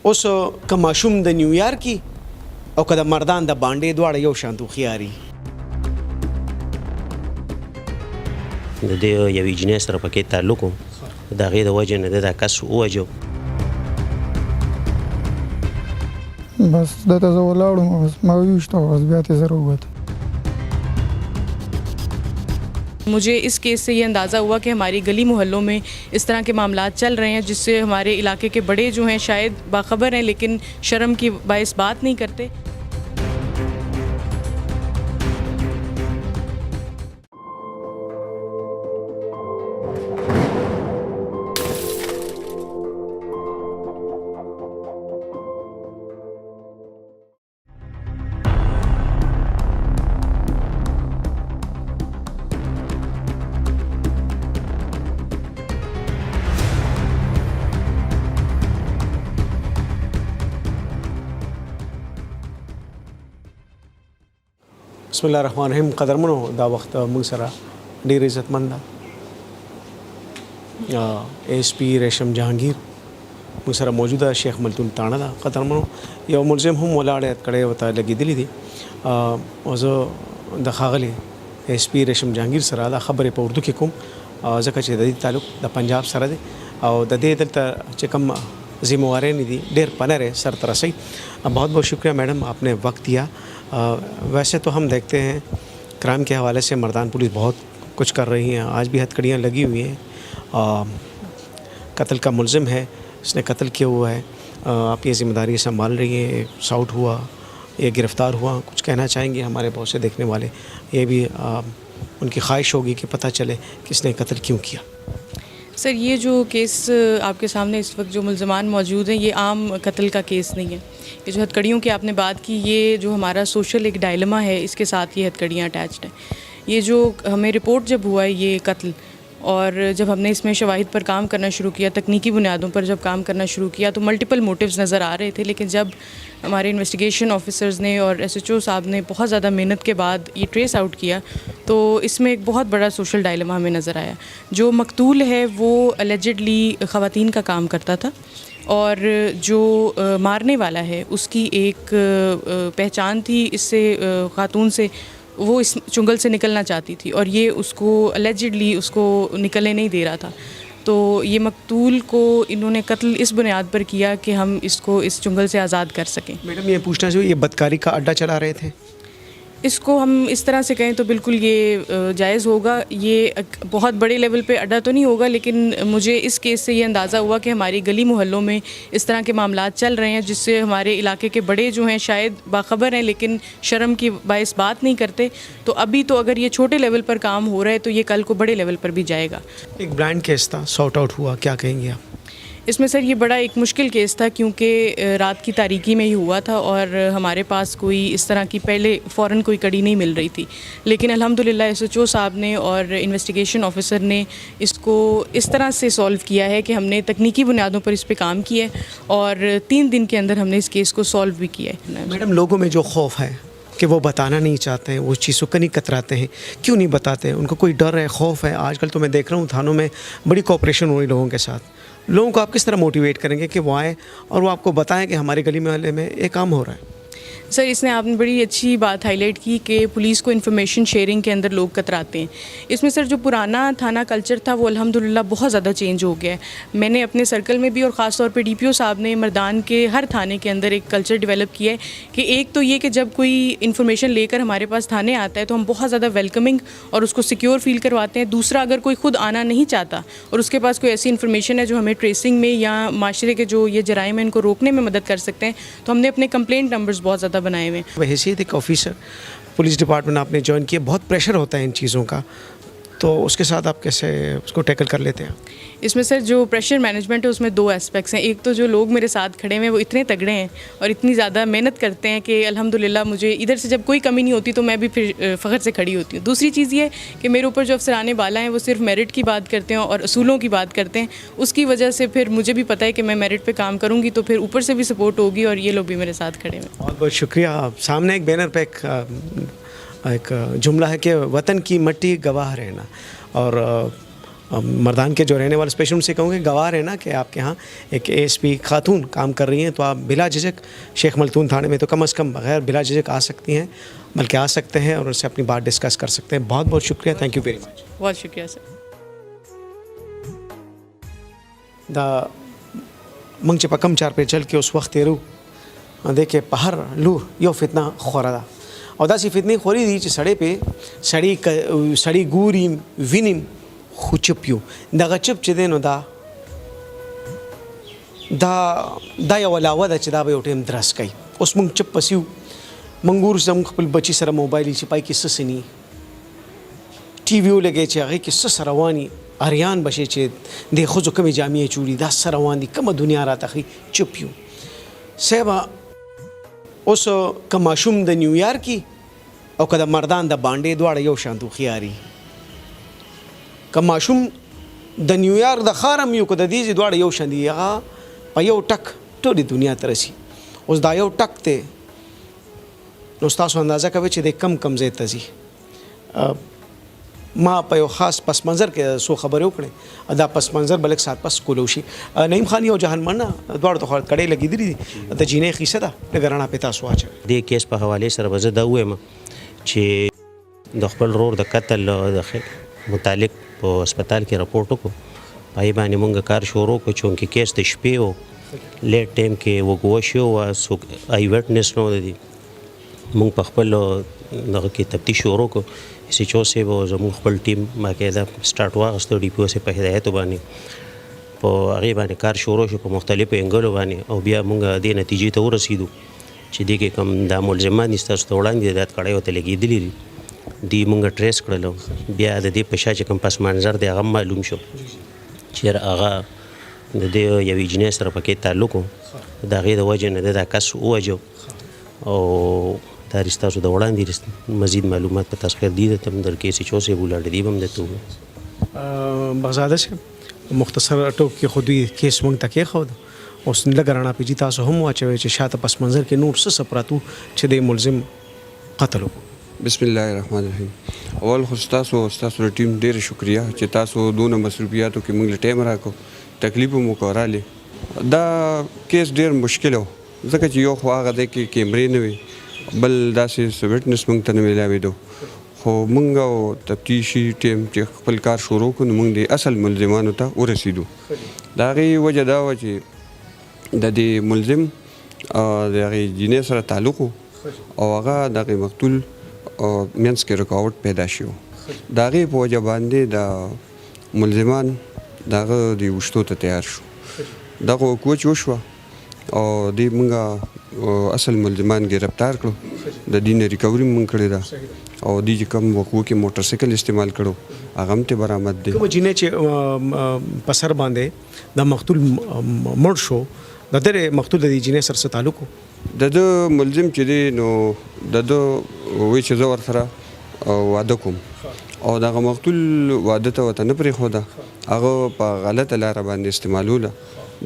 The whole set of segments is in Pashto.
اوس که ماشوم د نیویارک کی او که د مردان د باندې دواړه یو شان دوخیاري د دې یوې جنۍ سره پکې تعلق و د هغې د وجې نه د دا کس ووجو بس دته زه ولاړم بس ما وویشته بس بیا ترې زه راووتم मुझे इस केस से ये अंदाज़ा हुआ कि हमारी गली मोहल्लों में इस तरह के मामलात चल रहे हैं जिससे हमारे इलाके के बड़े जो हैं शायद बाखबर हैं लेकिन शर्म की बाइस बात नहीं करते। بسم الله الرحمن الرحیم. قدرمنو دا وخت موږ سره ډیر عزتمند ایس پی ریشم جهانگیر موږ سره موجوده شیخ ملتون تاڼه ده. قدرمنو یو ملزم هم ولاړ کړی وته لګېدلی دي او زه د ښاغلي ایس پی ریشم جهانگیر سره دا خبرې په اردو کې کوم ځکه چې د دې تعلق د پنجاب سره دی او د دې دلته چې کوم ذمہوارین دي ډېر پنره سر ترسي. बहुत बहुत शुक्रिया मैडम, आपने वक्त दिया. वैसे तो हम देखते हैं क्राइम के हवाले से मर्दान पुलिस बहुत कुछ कर रही हैं, आज भी हथकड़ियाँ लगी हुई हैं. कत्ल का मुलजिम है, इसने कत्ल किया हुआ है, आप ये ज़िम्मेदारी संभाल रही हैं. शाउट हुआ, ये गिरफ़्तार हुआ, कुछ कहना चाहेंगे हमारे बहुत से देखने वाले? ये भी उनकी ख्वाहिश होगी कि पता चले किसने कत्ल क्यों किया. सर ये जो केस आपके सामने इस वक्त जो मुल्ज़मान मौजूद हैं ये आम कत्ल का केस नहीं है. ये जो हथकड़ियों की आपने बात की ये जो हमारा सोशल एक डायलेमा है इसके साथ ये हथकड़ियाँ अटैच्ड हैं. ये जो हमें रिपोर्ट जब हुआ है ये कत्ल और जब हमने इसमें शवाहिद पर काम करना शुरू किया, तकनीकी बुनियादों पर जब काम करना शुरू किया तो मल्टीपल मोटिव्स नज़र आ रहे थे. लेकिन जब हमारे इन्वेस्टिगेशन ऑफिसर्स ने और SHO साहब ने बहुत ज़्यादा मेहनत के बाद ये ट्रेस आउट किया तो इसमें एक बहुत बड़ा सोशल डायलेमा हमें नज़र आया. जो मकतूल है वो अलेजिडली ख़वातीन का काम करता था और जो मारने वाला है उसकी एक पहचान थी इससे ख़ातून से, वो इस चुंगल से निकलना चाहती थी और ये उसको अलेजिडली उसको निकलने नहीं दे रहा था. तो ये मकतूल को इन्होंने कत्ल इस बुनियाद पर किया कि हम इसको इस चुंगल से आज़ाद कर सकें. मैडम ये पूछना चाहिए, ये बदकारी का अड्डा चला रहे थे? इसको हम इस तरह से कहें तो बिल्कुल ये जायज़ होगा. ये बहुत बड़े लेवल पे अड्डा तो नहीं होगा लेकिन मुझे इस केस से ये अंदाज़ा हुआ कि हमारी गली मोहल्लों में इस तरह के मामलात चल रहे हैं जिससे हमारे इलाके के बड़े जो हैं शायद बाखबर हैं लेकिन शर्म की बाइस बात नहीं करते. तो अभी तो अगर ये छोटे लेवल पर काम हो रहा है तो ये कल को बड़े लेवल पर भी जाएगा. एक ब्रांड केस था, सॉर्ट आउट हुआ, क्या कहेंगे आप? इसमें सर ये बड़ा एक मुश्किल केस था क्योंकि रात की तारीकी में ही हुआ था और हमारे पास कोई इस तरह की पहले फ़ौरन कोई कड़ी नहीं मिल रही थी. लेकिन अल्हम्दुलिल्लाह SHO साहब ने और इन्वेस्टिगेशन ऑफिसर ने इसको इस तरह से सॉल्व किया है कि हमने तकनीकी बुनियादों पर इस पे काम किया है और 3 दिन के अंदर हमने इस केस को सॉल्व भी किया है. मैडम लोगों में जो खौफ है कि वो बताना नहीं चाहते हैं, वो चीज़ों का नहीं कतराते हैं, क्यों नहीं बताते हैं? उनको कोई डर है, खौफ है? आजकल तो मैं देख रहा हूँ थानों में बड़ी कोऑपरेशन हो रही लोगों के साथ. लोगों को आप किस तरह मोटिवेट करेंगे कि वो आए और वो आपको बताएं कि हमारी गली मोहल्ले में ये काम हो रहा है? सर इसने आपने बड़ी अच्छी बात हाईलाइट की कि पुलिस को इन्फॉर्मेशन शेयरिंग के अंदर लोग कतराते हैं. इसमें सर जो पुराना थाना कल्चर था वो अल्हम्दुलिल्लाह बहुत ज़्यादा चेंज हो गया है. मैंने अपने सर्कल में भी और ख़ास तौर पे DPO साहब ने मर्दान के हर थाने के अंदर एक कल्चर डेवलप किया है कि एक तो ये कि जब कोई इन्फॉर्मेशन लेकर हमारे पास थाने आता है तो हम बहुत ज़्यादा वेलकमिंग और उसको सिक्योर फील करवाते हैं. दूसरा अगर कोई ख़ुद आना नहीं चाहता और उसके पास कोई ऐसी इन्फॉर्मेशन है जो हमें ट्रेसिंग में या माशरे के जो ये जराइम है इनको रोकने में मदद कर सकते हैं तो हमने अपने कंप्लेंट नंबर्स बहुत ज़्यादा बनाए हुए हैं. हैसियत एक ऑफिसर पुलिस डिपार्टमेंट आपने ज्वाइन किया, बहुत प्रेशर होता है इन चीज़ों का, तो उसके साथ आप कैसे उसको टैकल कर लेते हैं? इसमें सर जो प्रेशर मैनेजमेंट है उसमें 2 एस्पेक्ट्स हैं. एक तो जो लोग मेरे साथ खड़े हैं वो इतने तगड़े हैं और इतनी ज़्यादा मेहनत करते हैं कि अल्हम्दुलिल्लाह मुझे इधर से जब कोई कमी नहीं होती तो मैं भी फिर फ़ख्र से खड़ी होती हूँ. दूसरी चीज़ ये कि मेरे ऊपर जो अफसराने बाला हैं वो सिर्फ मेरिट की बात करते हैं और असूलों की बात करते हैं. उसकी वजह से फिर मुझे भी पता है कि मैं मेरिट पर काम करूँगी तो फिर ऊपर से भी सपोर्ट होगी और ये लोग भी मेरे साथ खड़े हैं. बहुत बहुत शुक्रिया. सामने एक बैनर पर एक जुमला है कि वतन की मट्टी गवाह रहना, और मर्दान के जो रहने वाले स्पेशल उनसे कहूँगे गवाह है ना कि आपके यहाँ एक ASP खातून काम कर रही हैं, तो आप बिला झिझक शेख मलतून थाने में तो कम से कम बगैर बिला झिझक आ सकती हैं, बल्कि आ सकते हैं और उनसे अपनी बात डिस्कस कर सकते हैं। बहुत बहुत शुक्रिया, थैंक यू वेरी मच। बहुत शुक्रिया सर। द मंग चे पकम चार पे चल के उस वक्त तेरू देखे पहर लू यो फितना खोरा और दासी फितनी खोरी दी ची सड़े पे सड़ी गुरीम विनिम खुचपियो दगा चुप चे देनो दा या वलावा दा चे दा बे उठेम द्रस कई उस मंग चुप पसियो मंगूर से मंग खपल बची सरा मोबाइल ची पाई किस्सा सनी टीवी लगे चे आगे किस्सा सरवानी आर्यान बशे चे दे खुजो कमी जामिया चूड़ी दा सरवान दी कम दुनिया राता खी चुपियो सेवा उस कमाशुम द न्यूयॉर्क की और कदा मर्दान द बांडे द्वाड़ा यो शांतु खियारी कमाशुम द न्यूयॉर्क द खारम यो कदा दीजी द्वाड़ा यो शांति या पयो टक टोरी दुनिया तरसी उस दायो टक ते नुस्तासो अंदाज़ा कवे चे दे कम जे तजी माँ पयो ख़ास पस मंज़र के सो खबर उकड़े अदा पस मंज़र बल्कि साथ पस कोलोशी नईम खानी और जहान मरना द्वार तो खड़ कड़े लगी दी द जीने खीसा था नगराना पिता स्वाच दे केस په حواله سره وزه دا وایم چې د خپل رور د قتل د متعلق په هسپتال کې راپورټ وکړو پای باندې مونږ کار شروع کړو چونکې کیس د شپې و لیټ ټایم کې وګو شو او سو ای وټنس نو دی مونږ په خپل دغه کې تفتیش شروع کړو سی چو سے وہ زموږ خپل ټیم باقاعده سٹارټ واغستو ډي پی او سي په هدایت باندې په هغه باندې کار شروع شو په مختلفو انګلو باندې او بیا مونږ د نتیجې ته ورسېدو چې دې کې کم د ملزمان دي ستاسو ته وړاندې د کړای وته لګېدلي دي مونږ ټریس کړلو بیا د دې په شا چې کوم پس منظر دی هغه معلوم شو چې هغه د دې یوې جنۍ سره پکې تعلق و د هغې د وجې نه دا کس ووجو او دا ستاسو د وړاندې مزید معلومات په تاسو خیر دي ته در کې سی چو سے بولاړ دي بم دته بغزاده سے مختصر ټوک کې خودي کیس مونږ تکې خو اوس لګرانا پی جی تاسو هم واچوي چې شاته پس منظر کې نور څه سپراتو چې د ملزم قتل وکړو بسم الله الرحمن الرحیم اول خو تاسو ټیم ډیر شکریا چې تاسو دونه مصروفیاتو کې موږ ټیم راکو تکلیف مو کوراله دا کیس ډیر مشکل و ځکه چې یو خو هغه د کیمرې نه وي بل داسې وټنس موږ ته نه ملاوېدو خو موږ او تفتیشي ټیم چې خپل کار شروع کړو موږ د اصل ملزمانو ته ورسېدو د هغې وجه دا وه چې د دې ملزم د هغې جینۍ سره تعلق و او هغه د هغې مقتول منځ کې رکاوټ پیدا شي و د هغې په وجه باندې د ملزمان د هغه د وشتو ته تیار شو دغه کوچ وشوه او دې موږ اصل ملزمان گرفتار کړو د دې نه ریکوري موږ کړې ده او دې چې کوم وقوع کې موټر سایکل استعمال کړو هغه هم ته برآمد دی کوم جینې چې په سر باندې د مقتول مړ شو د دې مقتول د جینې سره تعلق د ملزم چې دی نو د وی چې زه ورسره واده کوم او دغه مقتول واده ته ورته نه پرېښوده هغه په غلطه لاره باندې استعمالوله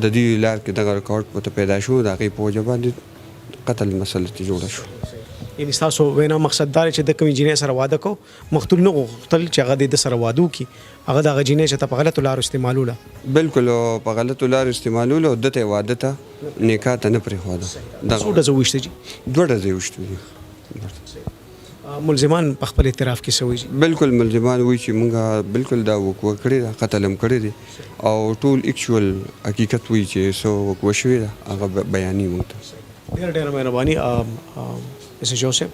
د دې لار کې دغه ریکارډ پته پیدا شو د هغې په وجه باندې قتل مسله ته جوړه شو یعنې ستاسو وینا مقصد دا دی چې د کومې جینۍ سره واده کو مقتول نه غوښتل چې هغه د سره واده وکړي هغه د هغه جینۍ چې ته په غلطو لارو استعمالوله بالکل په غلطو لارو استعمالوله او دته واده ته نکاح ته نه پرېښوده څو ډزه وویشته جي 2 ډزې وویشتې دي ملزمان په خپل اعتراف کې څه وایي بالکل ملزمان وایي چې موږ بالکل دا وقوع کړې ده قتل هم کړی دی او ټول اکچوال حقیقت وایي چې څه وقوع شوې ده هغه بیاني موږ ته ډېره مهرباني اس جوزف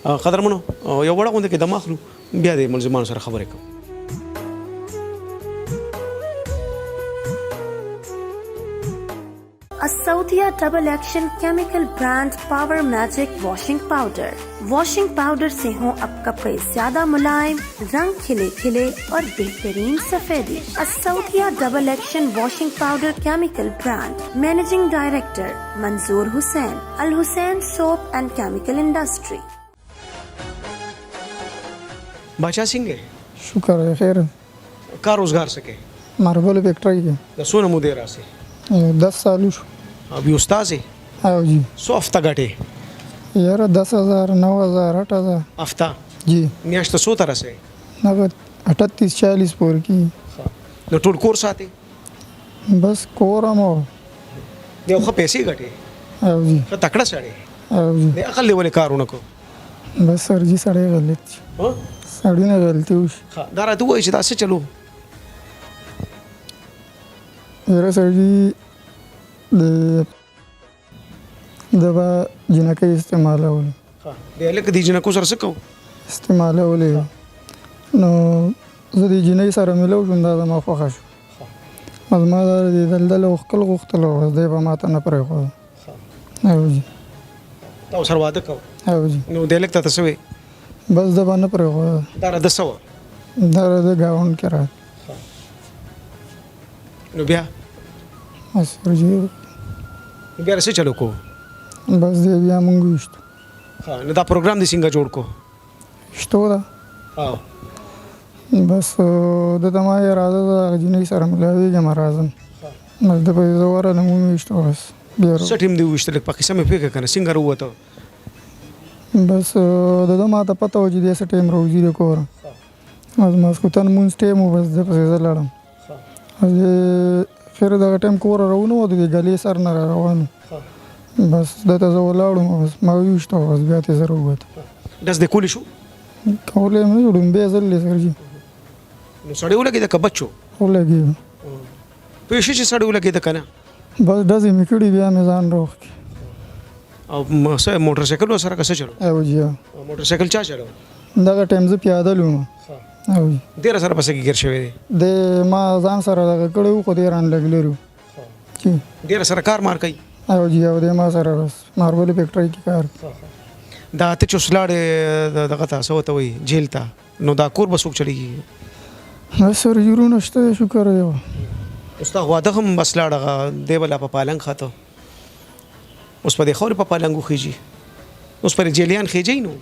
قدرمنو یو وړه غونډه کې د ماخلو بیا د ملزمانو سره خبرې کوم Asaudia Double Action Chemical Brand Power Magic Washing Powder से हो अब कपड़े ज्यादा मुलायम, रंग खिले खिले और बेहतरीन सफेदी। असौदिया double action washing powder chemical brand, managing director Manzoor Hussain, Al Hussain soap and chemical industry. Badshah Singh है शुक्र है खैर का रोजगार सके मार्बल फैक्ट्री के सोना मुदेरा से 10 साल अभी उस्ताद है आओ जी 100 हफ्ता घटे यार 10,000 9,000 8,000 हफ्ता जी मियाश्त 100 तरह से नगद 38 40 पोर की نو ټول کور ساتي بس کور هم او دی خو پیسې ګټي جی ښه تکړه سړی او جی دی عقل دی ولې کارونه کو بس سر جی سړی غلط شي. ها سړی نه غلطي وشي ښه دا راته وایي چې دا څه چلو یاره سر جی د به جنکۍ استعمالول ښه دی هلک دې جنکو سره څه کوو استعمالولې نو زه د جنۍ سره ملو شوم دا زما خوښه شو زما دا د دلدل غوښتل غوښتل او دی به ما ته نه پرېښود او جی تا ورسره واده کوو او جی نو دی هلک ته ته څه وایې بس د به نه پرېښود دا راده څه وه دا د ګاونډ کې را نو بیا سر جی بیا څه چلو کو بس دی بیا مونږ ویشتو ها نو دا پروګرام دې څنګه جوړ کو شتو ده او بس د ته ما یې راځه د هغه جنۍ سره ملاوېږم راځم بس د په زه ورغلم ومې بس بیا څه ټیم دې وویشتل په قصه مې پوهېږه که نه څنګه راووته بس د ده ما ته پته وه چې دی څه ټایم راوځي د کوره بس ماسخوتن مونځ ټایم و بس ده پسې زه لاړم خیر دغه ټایم کوره راونه وه د دې ګلې سر نه را روان بس ده ته زه ولاړم بس ما وویشته بس بیا ترې زه راووتم ډز دې کولی شو کولی یې نه ډومبی ځل دی سر جي نو سړی ولګېده که بچو ولګېږم پوه شي چې سړی ولګېده که نه بس ډزې مې کړي بیا مې ځان راوښکي او څه موټر سایکل ورسره که څه چلو او جي موټر سایکل چا چلو دغه ټایم زه پیاده لوم او جي ډېره سره پسې کې ګیر شوی دی د ما ځان سره دغه کړی وو خو دی ران لږ لري چې ډېره سره کار مار کوي او جي او د ما سره بس ماربل فیکټرۍ کې کار دا ته چې اوس لاړې دغه ته څه ورته وایي جیل ته نو دا کور به څوک چلېږي بس سر جوړونه شته دی شکر دی اوس دا واده هم بس لاړه دی به لا په پالنګ خاته اوس په دې خاورې په پالنګ وخېږي اوس پر جیلیان خېجئ نو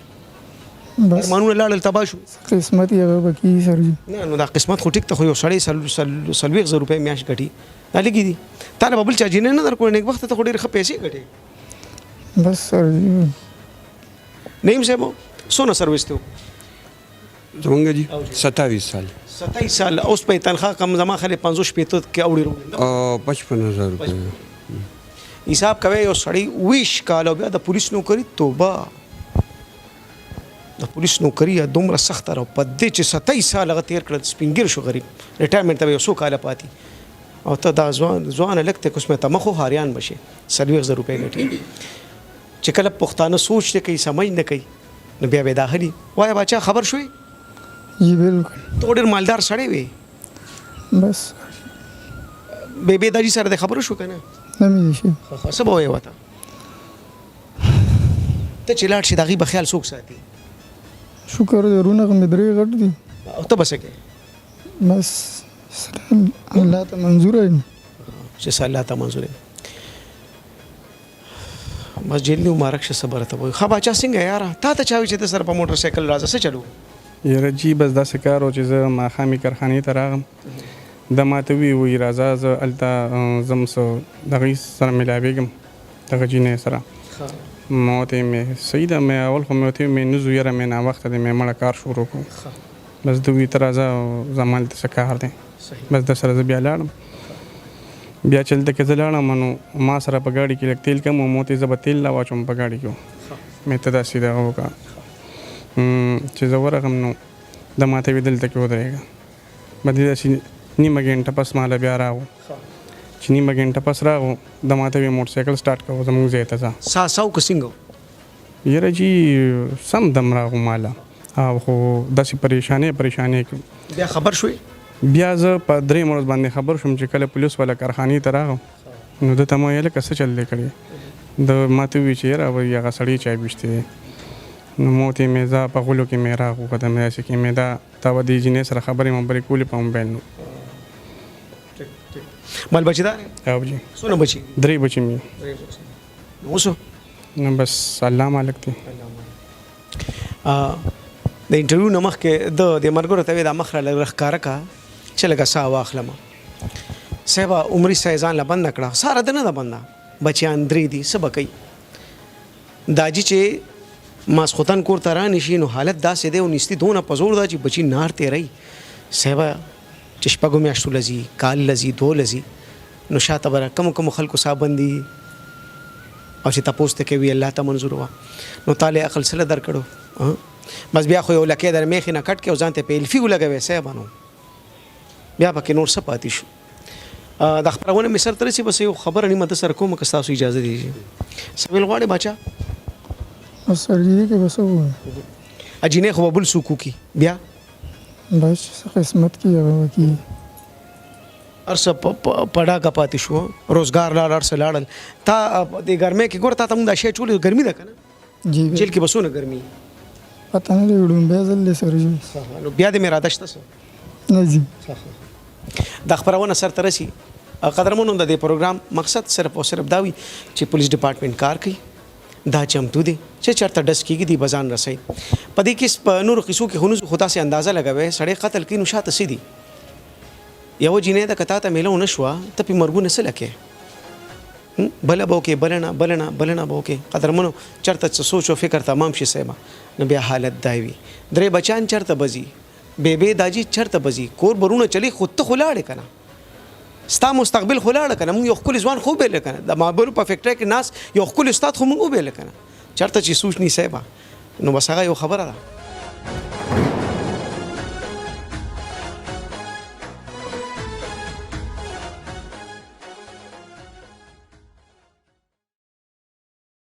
بس ارمانونه لاړل تباه شو قسمت یې هغه به کېږي سر جي نه نو دا قسمت خو ټیک ته خو یو سړی 40,000 روپۍ میاشت ګټي دا لږې دي تا له به بل چا جینۍ نه درکړو نیکبخته ته خو ډېرې ښه پیسې ګټې بس سر جي نعیم صاحب څونه سروس ته زمونږ جی 27 سال 27 سال اوس په تنخواه کم زما خلې 500 شپېته کې اوړي رو 55,000 روپۍ حساب کوي یو سړی 20 کال او بیا د پولیس نوکری توبه د پولیس نوکری دومره سخته او په دې چې 27 سال هغه تیر کړل سپینګیر شو غریب ریټایرمنټ ته یو څو کاله پاتې او ته دا ځوان لکته کوم ته مخو هاریان بشي 40,000 روپۍ ګټي چې کله پښتانه سوچ نه کوي سمج نه کوي نو بیا به داخلي وای بچا خبر شوي جی بالکل ته ډېر مالدار سړی وي بس به داجي سره د خبرو شو کنه نه مې شي څه به وایې ورته ته چې لاړ شي د هغې به خیال څوک ساتي شکر دی رونه مې درې غټ دي او ته به څه کوې بس الله ته منظور یم چې څه الله ته منظور یم بس جیل دی مبارک شه صبر ته وایي ښه باچا څنګه یاره تا ته چا وایي چې ته سره په موټر سایکل راځه څه چلو یاره جي بس داسې کار و چې زه ماښامي کارخانې ته راغم ده ما ته وایي راځه زه هلته ځم څه د هغوی سره ملاوېږم دغه جینۍ سره ما ورته مې صحیح ده مې اول خو مې ورته مې نه ځو یاره مې ناوخته دی مې مړه کار شروع کړو بس ده وایي ته راځه زما هلته څه کار دی بس در سره زه بیا لاړم بیا چې هلته کې زه لاړم نو ما سره په ګاډي کې لږ تیل کم و ما ورته زه به تیل لا واچوم په ګاډي کې مې ته داسې دغه وکړه چې زه ورغلم نو ده ما ته ویې دلته کې ودرېږه به دې داسې نیمه ګنټه پس ماله بیا راغو چې نیمه ګنټه پس راغو د ما ته ویې موټر سایکل سټارټ کوو زموږ ځای ته ځه ساساو که څنګه یاره جي سم دم راغو ماله او خو داسې پریشانې کې بیا خبر شوې بیا زه په 3 ورځ باندې خبر شوم چې کله پولیس والا کارخانې ته راغم نو ده ته ما ویل که څه چل دی کړی د ما ته ووایي چې یاره وایي هغه سړی چای ویشتی دی نو ما ورته مې زه په غولو کې مې راغوښته مې داسې کې مې دا تا به دې جینۍ سره خبرې مبرې کولې په موبایل نو مال بچی دار او جي څونه بچي 3 بچي مې اوسو نو بس الله مالک دی د انټرویو نه مخکې د مرګرو ته د مخ را لږ کا چې لږه ساه واخلم صاحب عمري سایزان لا بند کړه ساره د نه ده بنده بچیان درې دي څه به کوي داجي چې ماسخوتن کور ته رانشي نو حالت داسې دی او نیستي دونه په زور ده چې بچي نار تیری صاحب چې شپږو میاشتو لځي کال لځي 2 لځي نو شاته به کوم خلکو صابندي او چې تاسو ته کوي الله ته منظور وا نو تعالی عقل سره درکړو بس بیا خو یو لکه در میخ نه کټ کې او ځانته په الفي ولګوي سه بانو بیا پکې نور څه پاتې شو د خبرونه مصر تر سي بس یو خبر نه مت سره کوم که تاسو اجازه دي سویل غواړي بچا سرجری کې بس وو اجینه خو بل سوکو کی بیا بس قسمت کې هغه کی ارسه پړا کا پاتې شو روزګار لار ارسه لاړل تا د ګرمه کې ګور تا ته موږ د شی چولې ګرمي ده کنه جی جیل کې بسونه ګرمي پته نه وډم به ځل سرجری نو بیا د میرا دشت سره نه جی د خبرونه سر ترسي قدرمنو د دې پروګرام مقصد صرف او صرف داوي چې پولیس ډپارټمنټ کار کوي دا چمتو دي چې چرته ډس کیږي دی بزان رسي پدې کې په نور قصو کې هنوز خدا سے اندازه لګوي سړی قتل کینو شاته سي دي یو جینې د کتا ته ملو نشوا ته په مرګونه سره لکه بل بو کې بلنه بو کې قدرمنو چرته سوچ او فکر تمام شي سیما نو بیا حالت دایوي درې بچان چرته بزي بیبي داجی چرته بزي کور برونه چلی خود ته خلاړ کنه ستا مستقبل خلاړ کنه مونږ یو خپل ځوان خو به لکنه د مابلو په فیکټری کې ناس یو خپل استاد خو مونږ به لکنه چرته چې سوچ نی سیبا نو بس هغه یو خبره ده